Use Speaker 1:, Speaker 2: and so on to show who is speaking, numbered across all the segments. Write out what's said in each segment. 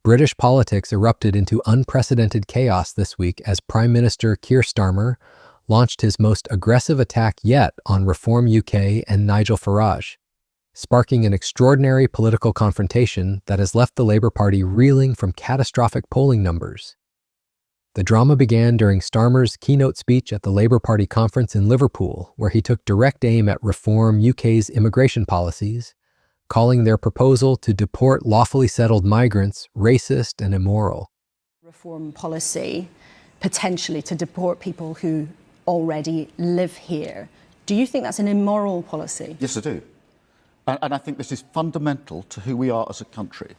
Speaker 1: British politics erupted into unprecedented chaos this week as Prime Minister Keir Starmer launched his most aggressive attack yet on Reform UK and Nigel Farage, sparking an extraordinary political confrontation that has left the Labour Party reeling from catastrophic polling numbers. The drama began during Starmer's keynote speech at the Labour Party conference in Liverpool, where he took direct aim at Reform UK's immigration policies, calling their proposal to deport lawfully settled migrants racist and immoral.
Speaker 2: Reform policy, potentially to deport people who already live here. Do you think that's an immoral policy?
Speaker 3: Yes, I do. And I think this is fundamental to who we are as a country.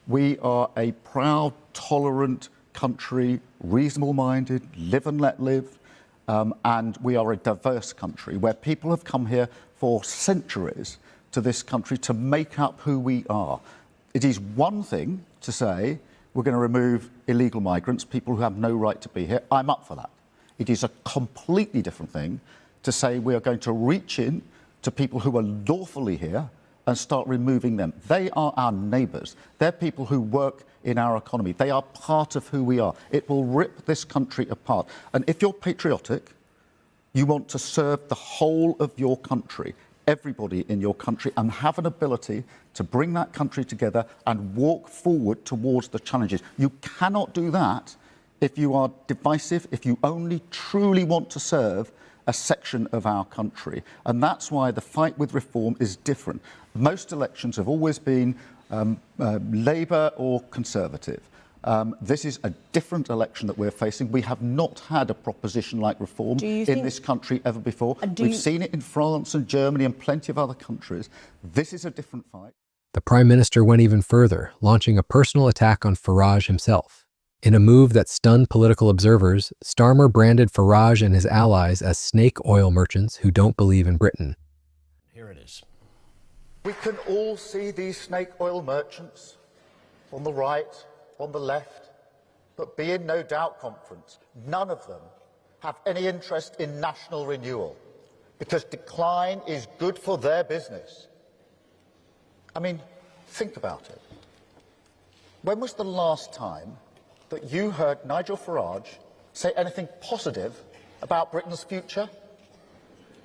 Speaker 3: We are a proud, tolerant country, reasonable-minded, live and let live, and we are a diverse country where people have come here for centuries to this country to make up who we are. It is one thing to say we're going to remove illegal migrants, people who have no right to be here. I'm up for that. It is a completely different thing to say we are going to reach in to people who are lawfully here and start removing them. They are our neighbours. They're people who work in our economy. They are part of who we are. It will rip this country apart. And if you're patriotic, you want to serve the whole of your country, everybody in your country, and have an ability to bring that country together and walk forward towards the challenges. You cannot do that if you are divisive, if you only truly want to serve a section of our country. And that's why the fight with Reform is different. Most elections have always been Labour or Conservative. This is a different election that we're facing. We have not had a proposition like Reform in this country ever before. We've seen it in France and Germany and plenty of other countries. This is a different fight.
Speaker 1: The Prime Minister went even further, launching a personal attack on Farage himself. In a move that stunned political observers, Starmer branded Farage and his allies as snake oil merchants who don't believe in Britain.
Speaker 4: Here it is.
Speaker 3: We can all see these snake oil merchants on the right, on the left, but be in no doubt conference, none of them have any interest in national renewal because decline is good for their business. I mean, think about it. When was the last time that you heard Nigel Farage say anything positive about Britain's future?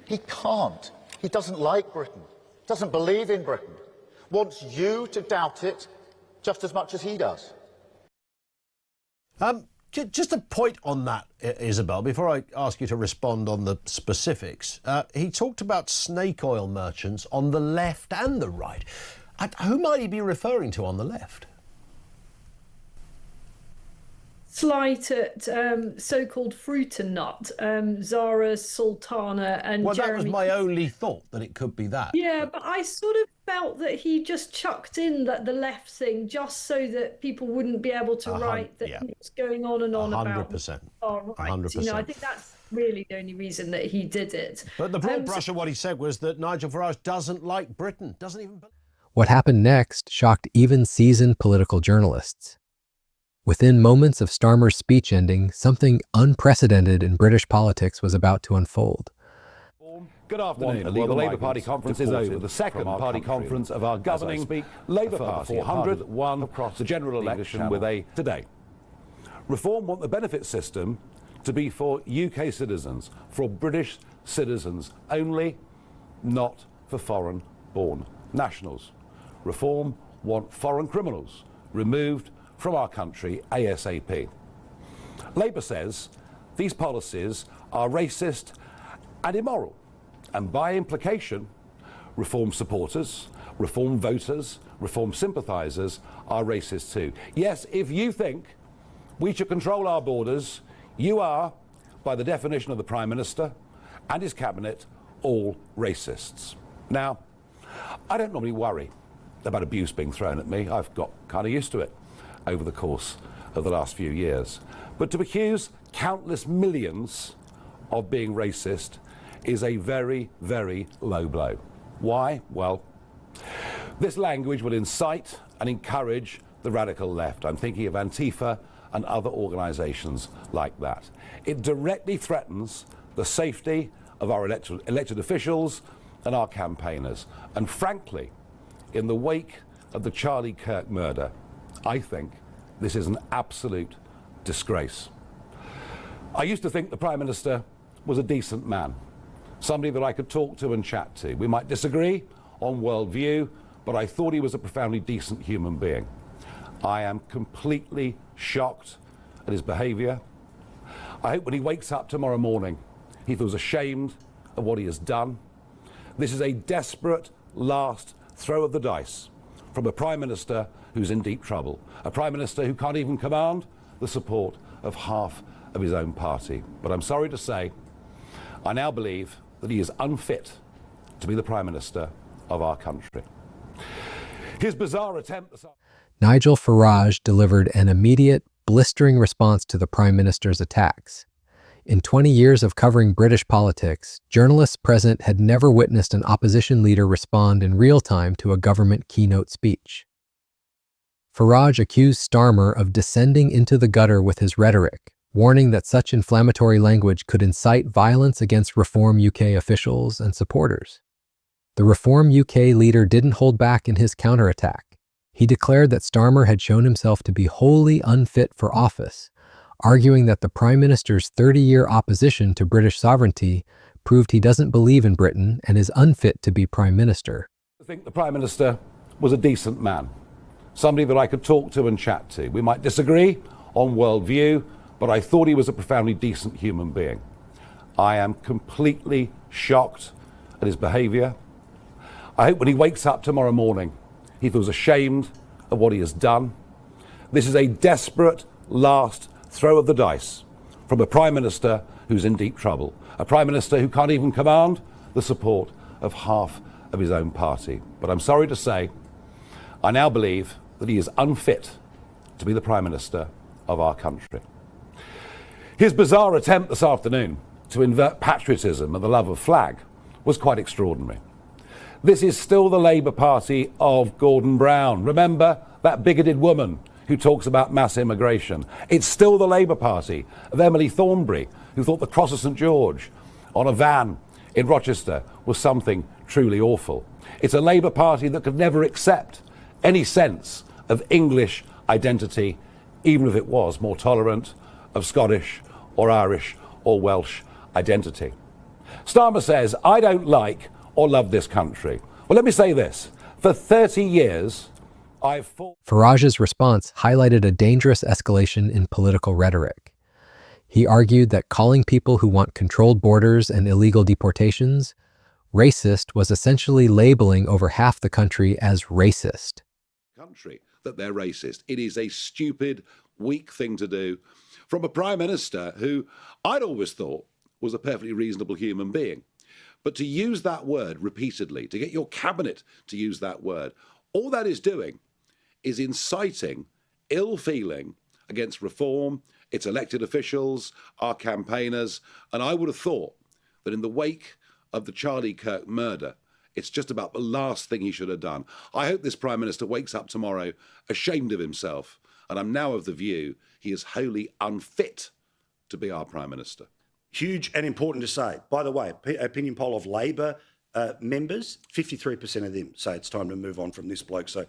Speaker 3: He can't. He doesn't like Britain, doesn't believe in Britain, wants you to doubt it just as much as he does.
Speaker 4: Just a point on that, Isabel, before I ask you to respond on the specifics. He talked about snake oil merchants on the left and the right. Who might he be referring to on the left?
Speaker 5: Slight at so-called fruit and nut, Zara Sultana and
Speaker 4: Well,
Speaker 5: Jeremy.
Speaker 4: that was my only thought, that it could be that.
Speaker 5: Yeah, but I sort of felt that he just chucked in the left thing just so that people wouldn't be able to write that he was going on and on
Speaker 4: 100%.
Speaker 5: about far right.
Speaker 4: 100%.
Speaker 5: You know, I think that's really the only reason that he did it.
Speaker 4: But the broad brush of what he said was that Nigel Farage doesn't like Britain, doesn't even...
Speaker 1: What happened next shocked even seasoned political journalists. Within moments of Starmer's speech ending, something unprecedented in British politics was about to unfold.
Speaker 6: Good afternoon. Well, the Labour Party conference is over. The second party conference of our governing Labour Party 400 won across the general election with a today. Reform want the benefit system to be for UK citizens, for British citizens only, not for foreign-born nationals. Reform want foreign criminals removed from our country ASAP. Labour says these policies are racist and immoral, and by implication, Reform supporters, Reform voters, Reform sympathisers are racist too. Yes, if you think we should control our borders, you are, by the definition of the Prime Minister and his cabinet, all racists. Now, I don't normally worry about abuse being thrown at me. I've got kind of used to it over the course of the last few years. But to accuse countless millions of being racist is a very, very low blow. Why? Well, this language will incite and encourage the radical left. I'm thinking of Antifa and other organisations like that. It directly threatens the safety of our elected officials and our campaigners. And frankly, in the wake of the Charlie Kirk murder, I think This is an absolute disgrace. I used to think the Prime Minister was a decent man, somebody that I could talk to and chat to. We might disagree on worldview, but I thought he was a profoundly decent human being. I am completely shocked at his behaviour. I hope when he wakes up tomorrow morning, he feels ashamed of what he has done. This is a desperate last throw of the dice from a Prime Minister who's in deep trouble, a Prime Minister who can't even command the support of half of his own party. But I'm sorry to say, I now believe that he is unfit to be the Prime Minister of our country. His bizarre attempt this
Speaker 1: Nigel Farage delivered an immediate, blistering response to the Prime Minister's attacks. In 20 years of covering British politics, journalists present had never witnessed an opposition leader respond in real time to a government keynote speech. Farage accused Starmer of descending into the gutter with his rhetoric, warning that such inflammatory language could incite violence against Reform UK officials and supporters. The Reform UK leader didn't hold back in his counterattack. He declared that Starmer had shown himself to be wholly unfit for office, arguing that the Prime Minister's 30-year opposition to British sovereignty proved he doesn't believe in Britain and is unfit to be Prime Minister.
Speaker 6: I think the Prime Minister was a decent man, somebody that I could talk to and chat to. We might disagree on worldview, but I thought he was a profoundly decent human being. I am completely shocked at his behaviour. I hope when he wakes up tomorrow morning, he feels ashamed of what he has done. This is a desperate last throw of the dice from a Prime Minister who's in deep trouble, a Prime Minister who can't even command the support of half of his own party. But I'm sorry to say, I now believe that he is unfit to be the Prime Minister of our country. His bizarre attempt this afternoon to invert patriotism and the love of flag was quite extraordinary. This is still the Labour Party of Gordon Brown. Remember that bigoted woman who talks about mass immigration? It's still the Labour Party of Emily Thornberry, who thought the Cross of St George on a van in Rochester was something truly awful. It's a Labour Party that could never accept any sense of English identity, even if it was more tolerant of Scottish or Irish or Welsh identity. Starmer says, I don't like or love this country. Well, let me say this. For 30 years, I've fought...
Speaker 1: Farage's response highlighted a dangerous escalation in political rhetoric. He argued that calling people who want controlled borders and illegal deportations racist was essentially labeling over half the country as racist.
Speaker 7: That they're racist. It is a stupid, weak thing to do from a Prime Minister who I'd always thought was a perfectly reasonable human being. But to use that word repeatedly, to get your cabinet to use that word, all that is doing is inciting ill feeling against Reform, its elected officials, our campaigners. And I would have thought that in the wake of the Charlie Kirk murder, it's just about the last thing he should have done. I hope this Prime Minister wakes up tomorrow ashamed of himself. And I'm now of the view he is wholly unfit to be our Prime Minister.
Speaker 8: Huge and important to say. By the way, opinion poll of Labor members, 53% of them say it's time to move on from this bloke. So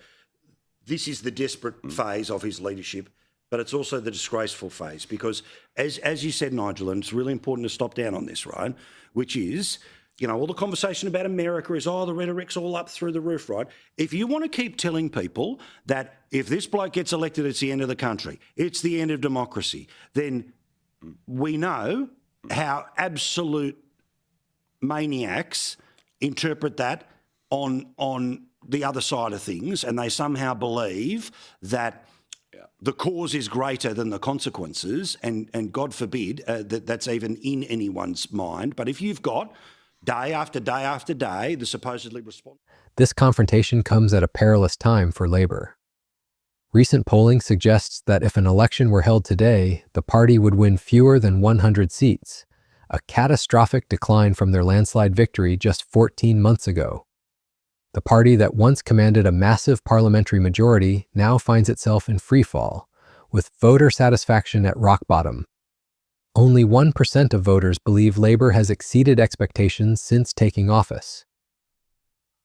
Speaker 8: this is the desperate phase of his leadership, but it's also the disgraceful phase because, as you said, Nigel, and it's really important to stop down on this, right, which is, you know, all the conversation about America is, the rhetoric's all up through the roof, right? If you want to keep telling people that if this bloke gets elected, it's the end of the country, it's the end of democracy, then we know how absolute maniacs interpret that on the other side of things, and they somehow believe that the cause is greater than the consequences, and God forbid that's even in anyone's mind. But if you've got day after day after day the supposedly responsible...
Speaker 1: This confrontation comes at a perilous time for Labour. Recent polling suggests that if an election were held today, the party would win fewer than 100 seats, a catastrophic decline from their landslide victory just 14 months ago. The party that once commanded a massive parliamentary majority now finds itself in freefall, with voter satisfaction at rock bottom. Only 1% of voters believe Labour has exceeded expectations since taking office.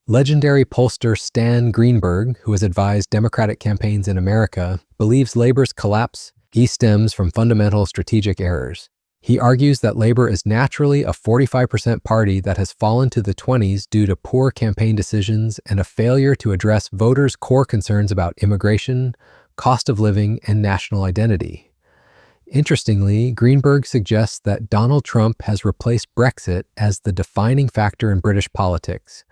Speaker 1: Legendary pollster Stan Greenberg, who has advised Democratic campaigns in America, believes Labor's collapse stems from fundamental strategic errors. He argues that Labor is naturally a 45% party that has fallen to the 20s due to poor campaign decisions and a failure to address voters' core concerns about immigration, cost of living, and national identity. Interestingly, Greenberg suggests that Donald Trump has replaced Brexit as the defining factor in British politics,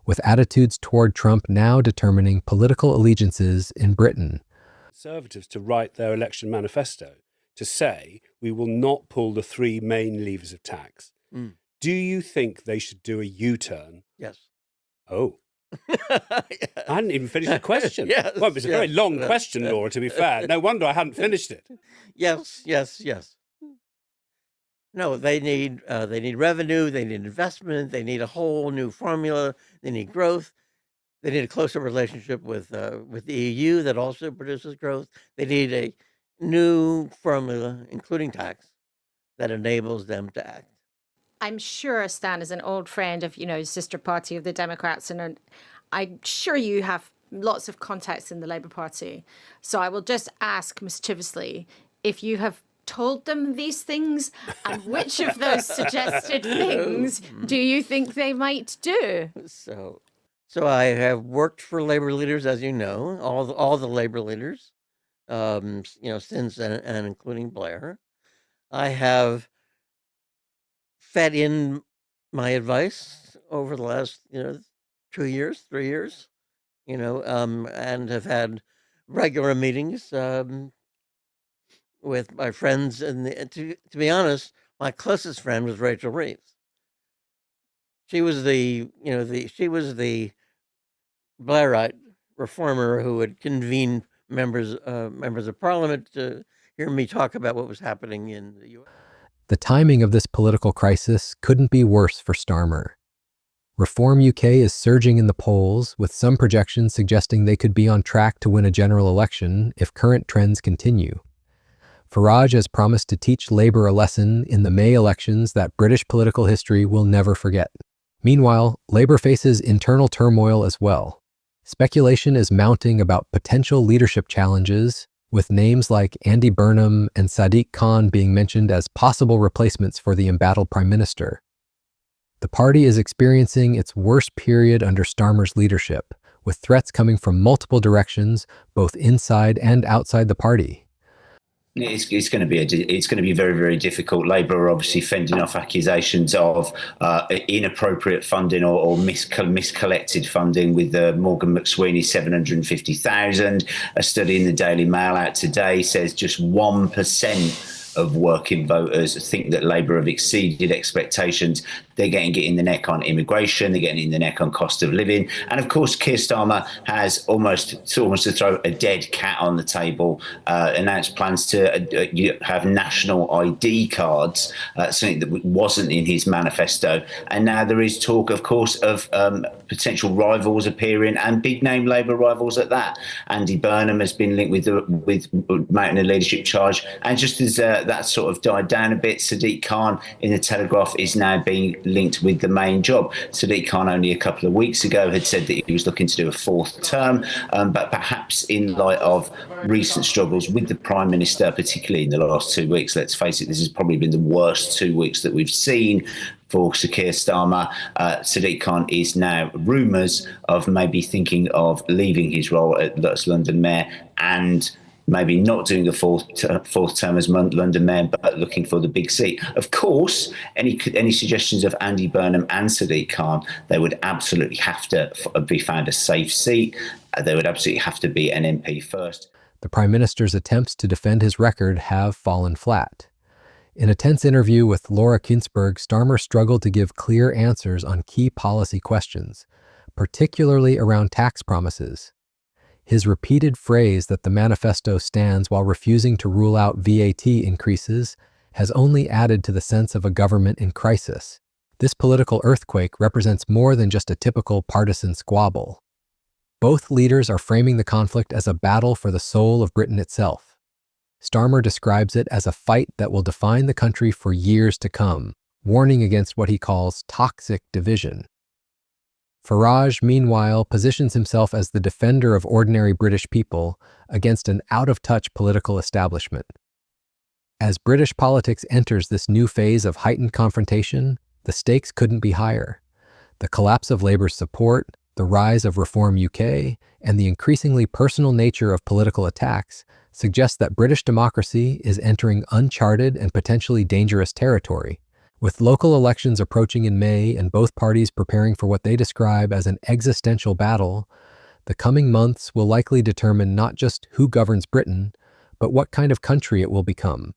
Speaker 1: with attitudes toward Trump now determining political allegiances in Britain.
Speaker 9: Conservatives to write their election manifesto to say we will not pull the three main levers of tax. Do you think they should do a U-turn?
Speaker 10: Yes.
Speaker 9: Oh. I hadn't even finished the question.
Speaker 10: Yes,
Speaker 9: Well, it was a very long question, Laura, to be fair. No wonder I hadn't finished it.
Speaker 10: Yes. No, they need revenue, they need investment, they need a whole new formula, they need growth, they need a closer relationship with the EU that also produces growth. They need a new formula, including tax, that enables them to act.
Speaker 11: I'm sure Stan is an old friend of, sister party of the Democrats, and I'm sure you have lots of contacts in the Labour Party. So I will just ask mischievously if you have told them these things, and which of those suggested things do you think they might do?
Speaker 10: So I have worked for Labour leaders, as you know, all the Labour leaders, since and including Blair. I have fed in my advice over the last 2 years, 3 years, and have had regular meetings with my friends. And to be honest, my closest friend was Rachel Reeves. She was the Blairite reformer who would convene members of parliament to hear me talk about what was happening in the U.S.
Speaker 1: The timing of this political crisis couldn't be worse for Starmer. Reform UK is surging in the polls, with some projections suggesting they could be on track to win a general election if current trends continue. Farage has promised to teach Labour a lesson in the May elections that British political history will never forget. Meanwhile, Labour faces internal turmoil as well. Speculation is mounting about potential leadership challenges, with names like Andy Burnham and Sadiq Khan being mentioned as possible replacements for the embattled Prime Minister. The party is experiencing its worst period under Starmer's leadership, with threats coming from multiple directions, both inside and outside the party.
Speaker 12: It's going to be very, very difficult. Labour are obviously fending off accusations of inappropriate funding or miscollected funding with Morgan McSweeney's $750,000. A study in the Daily Mail out today says just 1% of working voters think that Labour have exceeded expectations. They're getting it in the neck on immigration, they're getting it in the neck on cost of living. And of course, Keir Starmer has almost to throw a dead cat on the table, announced plans to have national ID cards, something that wasn't in his manifesto. And now there is talk, of course, of potential rivals appearing, and big name Labour rivals at that. Andy Burnham has been linked with mounting a leadership charge. And just as that sort of died down a bit, Sadiq Khan in the Telegraph is now being linked with the main job. Sadiq Khan only a couple of weeks ago had said that he was looking to do a fourth term, but perhaps in light of recent struggles with the Prime Minister, particularly in the last 2 weeks, let's face it, this has probably been the worst 2 weeks that we've seen for Sir Keir Starmer. Sadiq Khan is now rumours of maybe thinking of leaving his role as London Mayor and maybe not doing the fourth term as London Mayor, but looking for the big seat. Of course, any suggestions of Andy Burnham and Sadiq Khan, they would absolutely have to be found a safe seat. They would absolutely have to be an MP first.
Speaker 1: The Prime Minister's attempts to defend his record have fallen flat. In a tense interview with Laura Kinsberg, Starmer struggled to give clear answers on key policy questions, particularly around tax promises. His repeated phrase that the manifesto stands while refusing to rule out VAT increases has only added to the sense of a government in crisis. This political earthquake represents more than just a typical partisan squabble. Both leaders are framing the conflict as a battle for the soul of Britain itself. Starmer describes it as a fight that will define the country for years to come, warning against what he calls toxic division. Farage, meanwhile, positions himself as the defender of ordinary British people against an out-of-touch political establishment. As British politics enters this new phase of heightened confrontation, the stakes couldn't be higher. The collapse of Labour's support, the rise of Reform UK, and the increasingly personal nature of political attacks suggest that British democracy is entering uncharted and potentially dangerous territory. With local elections approaching in May and both parties preparing for what they describe as an existential battle, the coming months will likely determine not just who governs Britain, but what kind of country it will become.